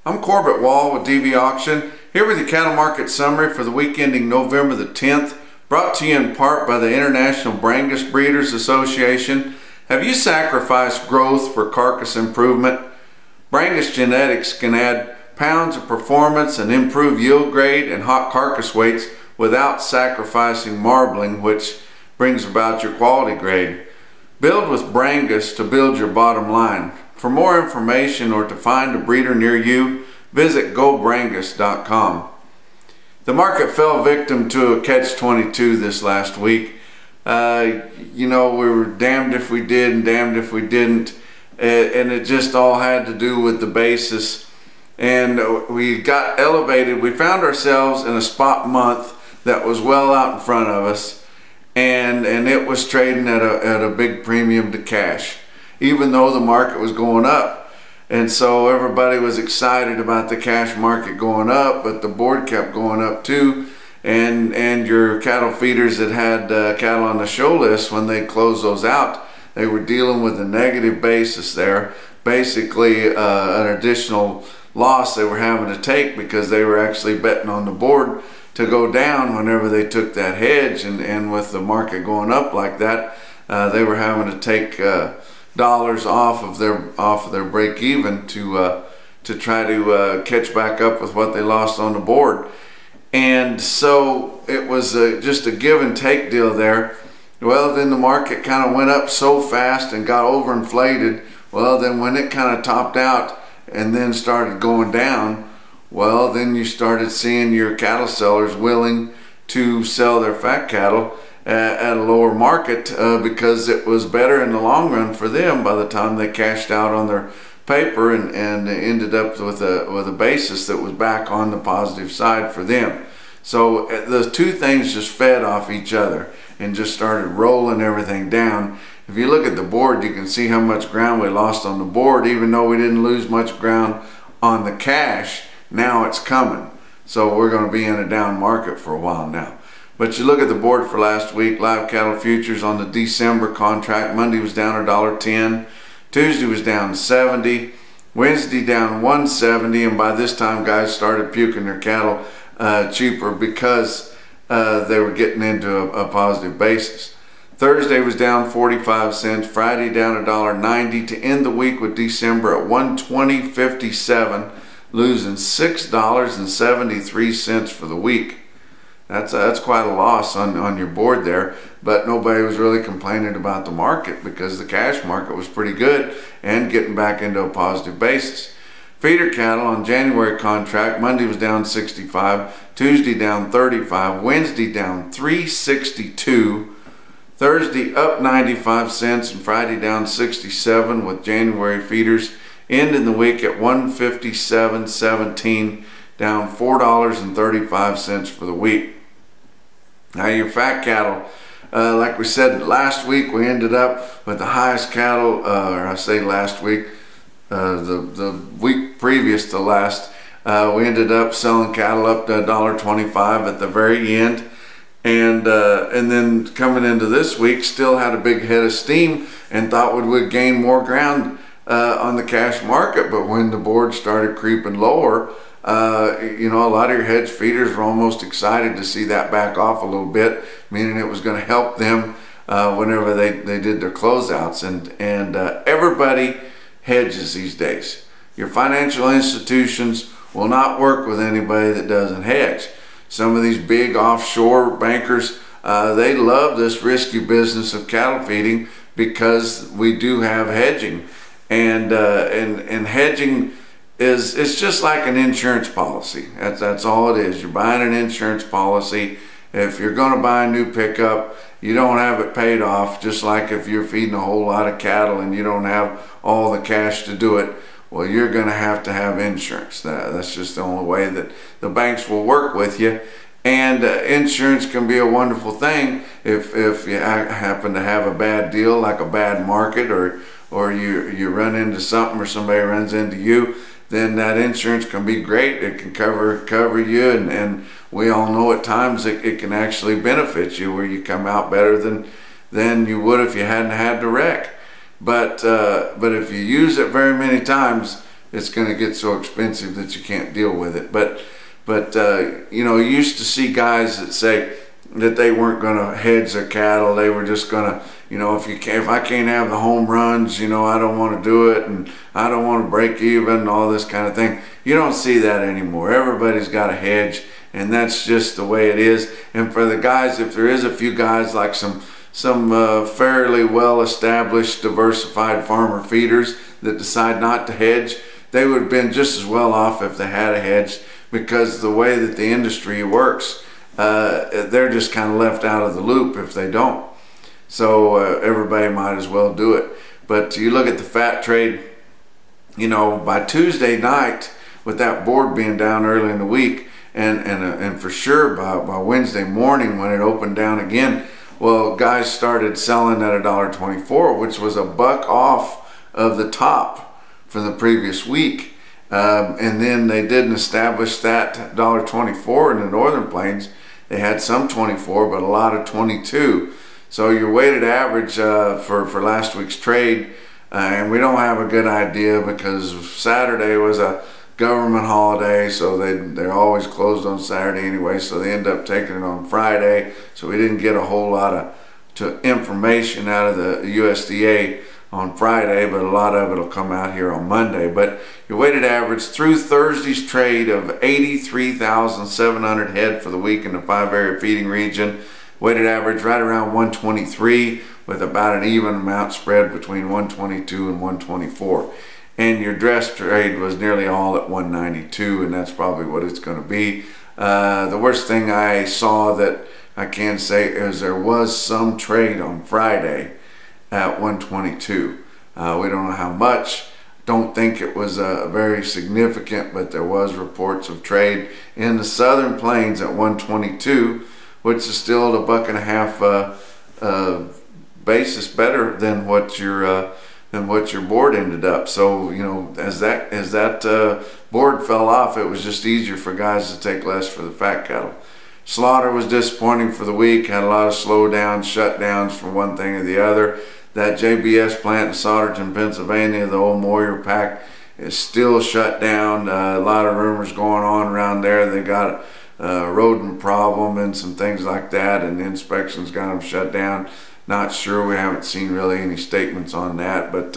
I'm Corbett Wall with DV Auction, here with your cattle market summary for the week ending November the 10th, brought to you in part by the International Brangus Breeders Association. Have you sacrificed growth for carcass improvement? Brangus genetics can add pounds of performance and improve yield grade and hot carcass weights without sacrificing marbling, which brings about your quality grade. Build with Brangus to build your bottom line. For more information or to find a breeder near you, visit gobrangus.com. The market fell victim to a catch-22 this last week. We were damned if we did and damned if we didn't, and it just all had to do with the basis. And we got elevated. We found ourselves in a spot month that was well out in front of us, and it was trading at a big premium to cash, even though the market was going up. And so everybody was excited about the cash market going up, but the board kept going up too. And your cattle feeders that had cattle on the show list, when they closed those out, they were dealing with a negative basis there. Basically an additional loss they were having to take because they were actually betting on the board to go down whenever they took that hedge. And with the market going up like that, they were having to take dollars off of their break even to try to catch back up with what they lost on the board. And so it was just a give and take deal there. Well, then the market kind of went up so fast and got overinflated. Well, then when it kind of topped out and then started going down, well, then you started seeing your cattle sellers willing to sell their fat cattle at a lower market because it was better in the long run for them by the time they cashed out on their paper and ended up with a basis that was back on the positive side for them. So the two things just fed off each other and just started rolling everything down. If you look at the board, you can see how much ground we lost on the board. Even though we didn't lose much ground on the cash, now it's coming. So we're going to be in a down market for a while now. But you look at the board for last week, live cattle futures on the December contract. Monday was down $1.10. Tuesday was down 70. Wednesday down 170. And by this time, guys started puking their cattle cheaper because they were getting into a positive basis. Thursday was down 45 cents. Friday down $1.90 to end the week with December at 120.57, losing $6.73 for the week. That's quite a loss on your board there, but nobody was really complaining about the market because the cash market was pretty good and getting back into a positive basis. Feeder cattle on January contract, Monday was down 65, Tuesday down 35, Wednesday down 362, Thursday up 95 cents, and Friday down 67, with January feeders ending the week at 157.17, down $4.35 for the week. Now your fat cattle, like we said last week, we ended up with the highest cattle, or I say last week, the week previous to last, we ended up selling cattle up to $1.25 at the very end. And then coming into this week, still had a big head of steam and thought we would gain more ground on the cash market. But when the board started creeping lower, a lot of your hedge feeders were almost excited to see that back off a little bit, meaning it was going to help them whenever they did their closeouts. And everybody hedges these days. Your financial institutions will not work with anybody that doesn't hedge. Some of these big offshore bankers, they love this risky business of cattle feeding because we do have hedging, and hedging it's just like an insurance policy. That's all it is. You're buying an insurance policy. If you're going to buy a new pickup, you don't have it paid off, just like if you're feeding a whole lot of cattle and you don't have all the cash to do it. Well, you're going to have insurance. That's just the only way that the banks will work with you. And insurance can be a wonderful thing if you happen to have a bad deal, like a bad market, or you run into something or somebody runs into you. Then that insurance can be great. It can cover you, and we all know at times it can actually benefit you, where you come out better than you would if you hadn't had the wreck. But if you use it very many times, it's going to get so expensive that you can't deal with it. But you know, you used to see guys that say that they weren't going to hedge their cattle. They were just going to, you know, if I can't have the home runs, you know, I don't want to do it, and I don't want to break even and all this kind of thing. You don't see that anymore. Everybody's got a hedge, and that's just the way it is. And for the guys, if there is a few guys like some fairly well-established, diversified farmer feeders that decide not to hedge, they would have been just as well off if they had a hedge, because the way that the industry works, they're just kind of left out of the loop if they don't. So everybody might as well do it. But you look at the fat trade, you know, by Tuesday night, with that board being down early in the week, and for sure by Wednesday morning when it opened down again, well, guys started selling at $1.24, which was $1 off of the top from the previous week. And then they didn't establish that $1.24 in the Northern Plains. They had some 24, but a lot of 22. So your weighted average for last week's trade, and we don't have a good idea because Saturday was a government holiday, so they're always closed on Saturday anyway, so they end up taking it on Friday. So we didn't get a whole lot of information out of the USDA on Friday, but a lot of it will come out here on Monday. But your weighted average through Thursday's trade of 83,700 head for the week in the 5-area feeding region. Weighted average right around 123, with about an even amount spread between 122 and 124. And your dress trade was nearly all at 192, and that's probably what it's going to be. The worst thing I saw that I can say is there was some trade on Friday at 122. We don't know how much. Don't think it was very significant, but there was reports of trade in the Southern Plains at 122, which is still $1.50 basis better than what your board ended up. So, you know, as that board fell off, it was just easier for guys to take less for the fat cattle. Slaughter was disappointing for the week. Had a lot of slowdowns, shutdowns from one thing or the other. That JBS plant in Solderton, Pennsylvania, the old Moyer pack, is still shut down. A lot of rumors going on around there. They got a rodent problem and some things like that, and the inspections got them shut down. Not sure. We haven't seen really any statements on that, but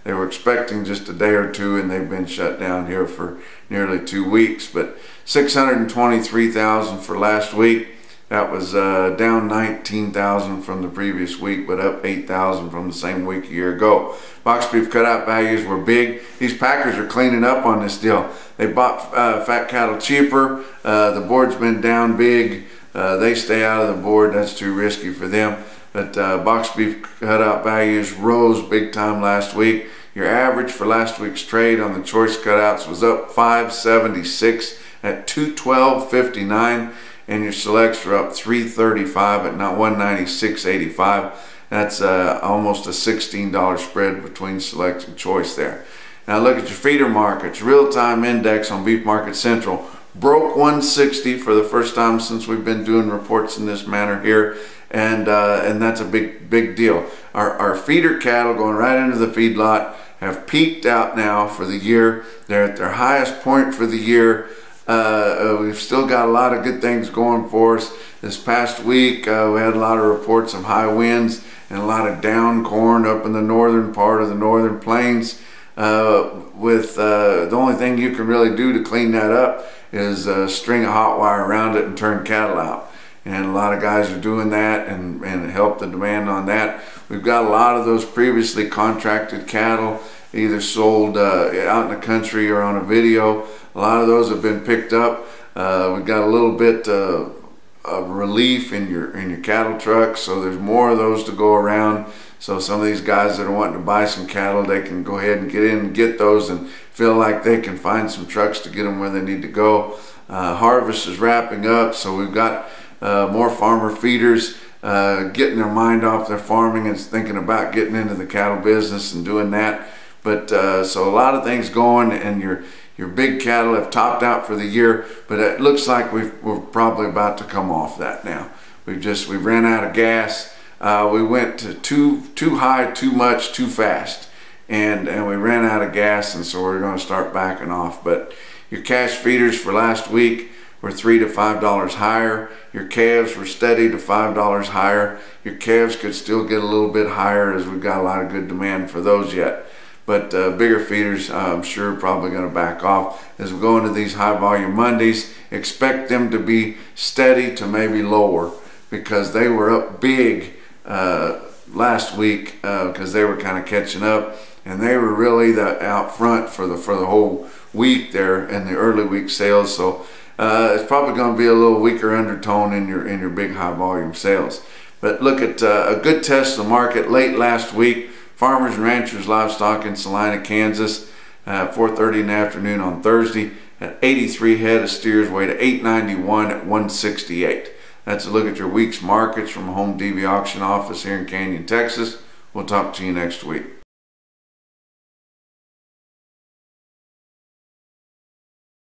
they were expecting just a day or two, and they've been shut down here for nearly 2 weeks. But 623,000 for last week. That was down 19,000 from the previous week, but up 8,000 from the same week a year ago. Box beef cutout values were big. These packers are cleaning up on this deal. They bought fat cattle cheaper. The board's been down big. They stay out of the board. That's too risky for them. But box beef cutout values rose big time last week. Your average for last week's trade on the choice cutouts was up 576 at 212.59, and your selects are up 335 at 196.85. That's almost a $16 spread between select and choice there. Now look at your feeder markets. Real-time index on Beef Market Central broke 160 for the first time since we've been doing reports in this manner here. And that's a big deal. Our feeder cattle going right into the feedlot have peaked out now for the year. They're at their highest point for the year. We've still got a lot of good things going for us. This past week we had a lot of reports of high winds and a lot of down corn up in the northern part of the Northern Plains. The only thing you can really do to clean that up is string a hot wire around it and turn cattle out. And a lot of guys are doing that and help the demand on that. We've got a lot of those previously contracted cattle either sold out in the country or on a video. A lot of those have been picked up. We've got a little bit of relief in your cattle trucks, so there's more of those to go around. So some of these guys that are wanting to buy some cattle, they can go ahead and get in and get those and feel like they can find some trucks to get them where they need to go. Harvest is wrapping up, so we've got more farmer feeders getting their mind off their farming and thinking about getting into the cattle business and doing that. But so a lot of things going, and your big cattle have topped out for the year, but it looks like we're probably about to come off that now. We've ran out of gas. We went to too high, too much, too fast, and we ran out of gas, and so we're going to start backing off. But your cash feeders for last week were $3 to $5 higher. Your calves were steady to $5 higher. Your calves could still get a little bit higher, as we've got a lot of good demand for those yet. But bigger feeders, I'm sure, probably going to back off as we go into these high volume Mondays. Expect them to be steady to maybe lower, because they were up big last week because they were kind of catching up, and they were really out front for the whole week there in the early week sales. So it's probably going to be a little weaker undertone in your big high volume sales. But look at a good test of the market late last week. Farmers and Ranchers Livestock in Salina, Kansas, 4:30 in the afternoon on Thursday, at 83 head of steers weighed at 891 at 168. That's a look at your week's markets from Home DV Auction Office here in Canyon, Texas. We'll talk to you next week.